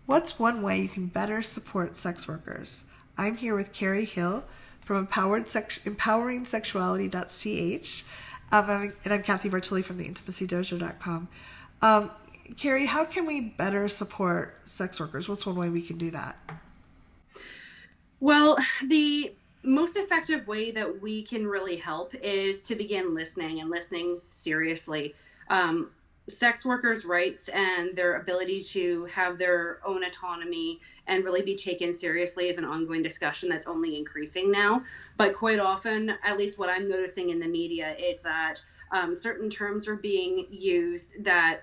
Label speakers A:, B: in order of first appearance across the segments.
A: What's one way you can better support sex workers? I'm here with Carrie Hill from empoweringsexuality.ch. And I'm Kathy Bertoli from the intimacydojo.com. Carrie, how can we better support sex workers? What's one way we can do that?
B: Well, the most effective way that we can really help is to begin listening and listening seriously. Sex workers' rights and their ability to have their own autonomy and really be taken seriously is an ongoing discussion that's only increasing now. But quite often, at least what I'm noticing in the media, is that certain terms are being used that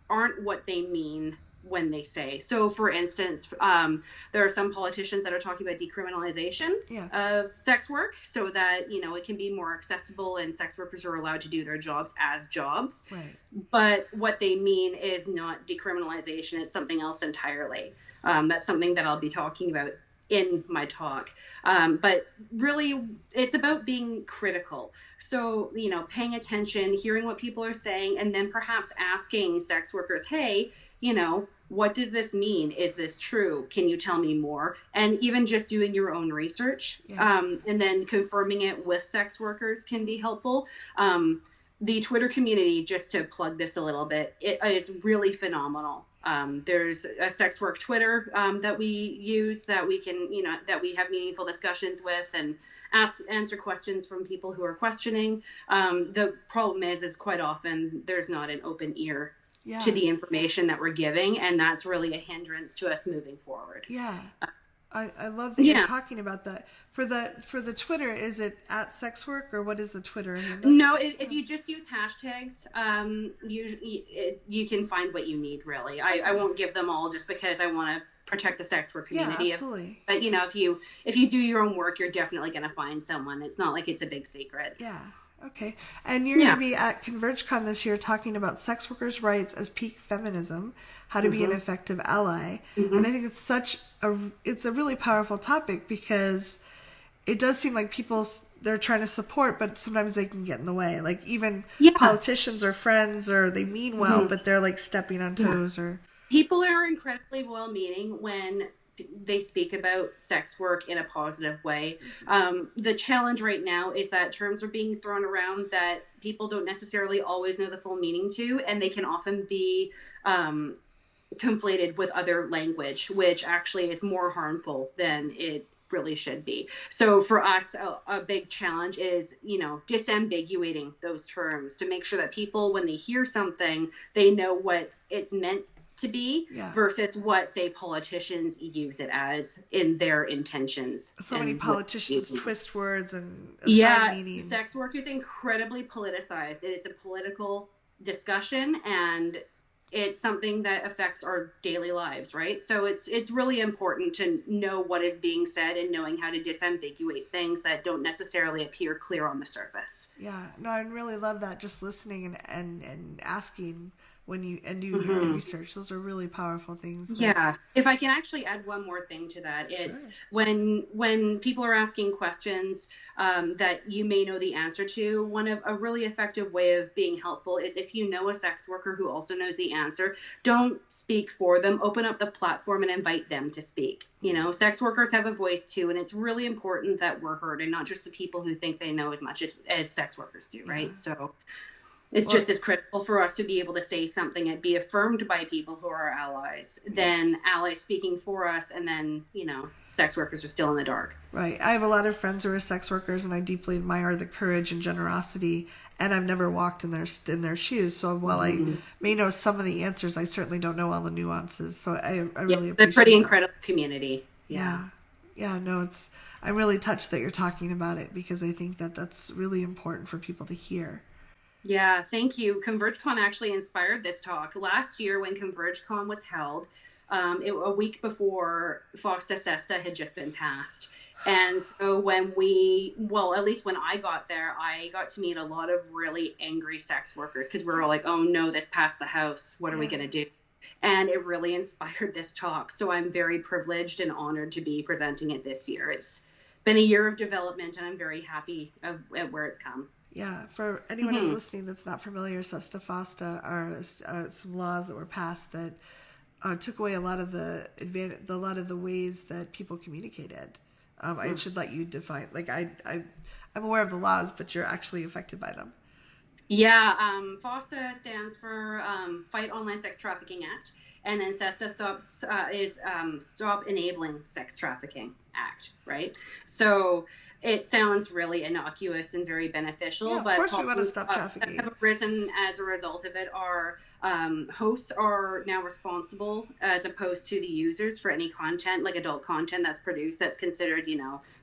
B: aren't what they mean when they say. So, for instance, there are some politicians that are talking about decriminalization of sex work so that, it can be more accessible and sex workers are allowed to do their jobs as jobs.
A: Right.
B: But what they mean is not decriminalization. It's something else entirely. That's something that I'll be talking about in my talk. But really, it's about being critical. So, paying attention, hearing what people are saying, and then perhaps asking sex workers, hey, what does this mean? Is this true? Can you tell me more? And even just doing your own research and then confirming it with sex workers can be helpful. The Twitter community, just to plug this a little bit, it is really phenomenal. There's a sex work Twitter that we use that we can, that we have meaningful discussions with and answer questions from people who are questioning. The problem is quite often there's not an open ear to the information that we're giving, and that's really a hindrance to us moving forward.
A: Yeah. I love that you're talking about that. For the Twitter, is it at sex work, or what is the Twitter handle?
B: No, if you just use hashtags, you can find what you need, really. I won't give them all just because I want to protect the sex work community.
A: Yeah, absolutely.
B: But if you do your own work, you're definitely going to find someone. It's not like it's a big secret.
A: Yeah. Okay. And you're going to be at ConvergeCon this year talking about sex workers' rights as peak feminism, how to be an effective ally. And I think it's it's a really powerful topic because it does seem like they're trying to support, but sometimes they can get in the way. Like even politicians or friends, or they mean well, but they're like stepping on toes. Or
B: people are incredibly well-meaning when they speak about sex work in a positive way. The challenge right now is that terms are being thrown around that people don't necessarily always know the full meaning to, and they can often be conflated with other language, which actually is more harmful than it really should be. So for us, a big challenge is, disambiguating those terms to make sure that people, when they hear something, they know what it's meant to be versus what, say, politicians use it as in their intentions.
A: So many politicians twist words and assign meanings.
B: Sex work is incredibly politicized. It is a political discussion, and it's something that affects our daily lives, right? So it's really important to know what is being said and knowing how to disambiguate things that don't necessarily appear clear on the surface.
A: Yeah, no, I really love that. Just listening and asking when you doing your research, those are really powerful things.
B: If I can actually add one more thing to that, it's when people are asking questions that you may know the answer to, one of a really effective way of being helpful is if you know a sex worker who also knows the answer, don't speak for them, open up the platform and invite them to speak. Sex workers have a voice too, and it's really important that we're heard and not just the people who think they know as much as sex workers do, right? So it's just as critical for us to be able to say something and be affirmed by people who are allies than allies speaking for us, and then, sex workers are still in the dark.
A: Right. I have a lot of friends who are sex workers, and I deeply admire the courage and generosity, and I've never walked in their shoes. So while I may know some of the answers, I certainly don't know all the nuances. So I really appreciate
B: they're pretty
A: that.
B: Incredible community.
A: Yeah, no, I'm really touched that you're talking about it, because I think that that's really important for people to hear.
B: Yeah, thank you. ConvergeCon actually inspired this talk. Last year when ConvergeCon was held, a week before Fox de Sesta had just been passed. And so at least when I got there, I got to meet a lot of really angry sex workers because we're all like, oh no, this passed the House. What are we going to do? And it really inspired this talk. So I'm very privileged and honored to be presenting it this year. It's been a year of development, and I'm very happy at where it's come.
A: Yeah, for anyone who's listening that's not familiar, Sesta Fosta are some laws that were passed that took away a lot of the ways that people communicated. I should let you define. Like I'm aware of the laws, but you're actually affected by them.
B: Yeah, FOSTA stands for Fight Online Sex Trafficking Act, and then SESTA is Stop Enabling Sex Trafficking Act, right? So it sounds really innocuous and very beneficial,
A: yeah,
B: but
A: of course we want to stop trafficking.
B: That have arisen as a result of it are hosts are now responsible as opposed to the users for any content, like adult content that's produced that's considered,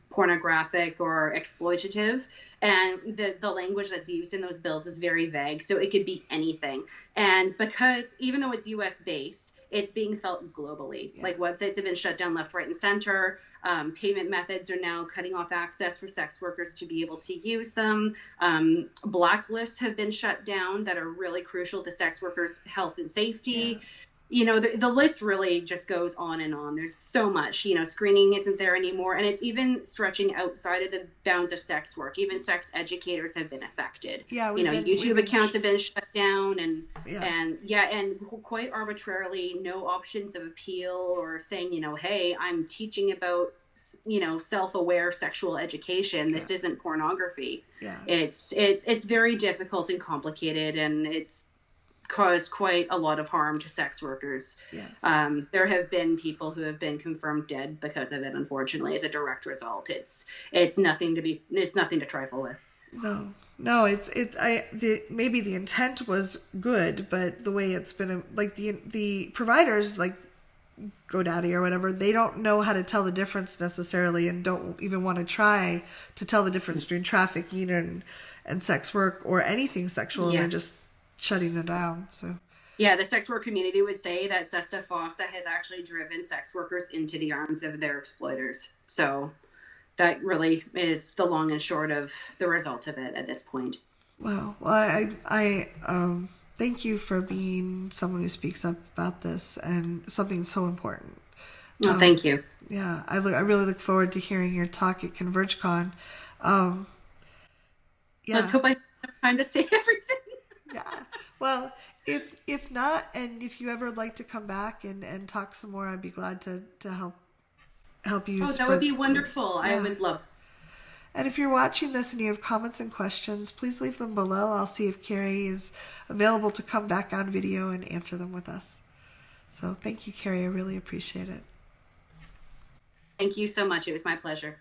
B: pornographic or exploitative, and the language that's used in those bills is very vague, so it could be anything. And because even though it's US based, it's being felt globally. Like websites have been shut down left, right, and center. Payment methods are now cutting off access for sex workers to be able to use them. Blacklists have been shut down that are really crucial to sex workers' health and safety. The list really just goes on and on. There's so much, screening isn't there anymore. And it's even stretching outside of the bounds of sex work. Even sex educators have been affected. YouTube accounts have been shut down and quite arbitrarily, no options of appeal or saying, hey, I'm teaching about, self-aware sexual education. This isn't pornography. It's very difficult and complicated, and it's caused quite a lot of harm to sex workers. There have been people who have been confirmed dead because of it, unfortunately, as a direct result. It's nothing to trifle with.
A: No, maybe the intent was good, but the way it's been, like the providers, like GoDaddy or whatever, they don't know how to tell the difference necessarily, and don't even want to try to tell the difference between trafficking and sex work or anything sexual. And they're just shutting it down. So
B: the sex work community would say that SESTA FOSTA has actually driven sex workers into the arms of their exploiters. So that really is the long and short of the result of it at this point.
A: Wow. Well, I thank you for being someone who speaks up about this and something so important.
B: Well, thank you.
A: Yeah, I really look forward to hearing your talk at ConvergeCon.
B: Let's hope I have time to say everything.
A: Well, if not, and if you ever like to come back and talk some more, I'd be glad to help you.
B: That would be wonderful. I would love.
A: And if you're watching this and you have comments and questions, please leave them below. I'll see if Carrie is available to come back on video and answer them with us. So thank you, Carrie. I really appreciate it.
B: Thank you so much. It was my pleasure.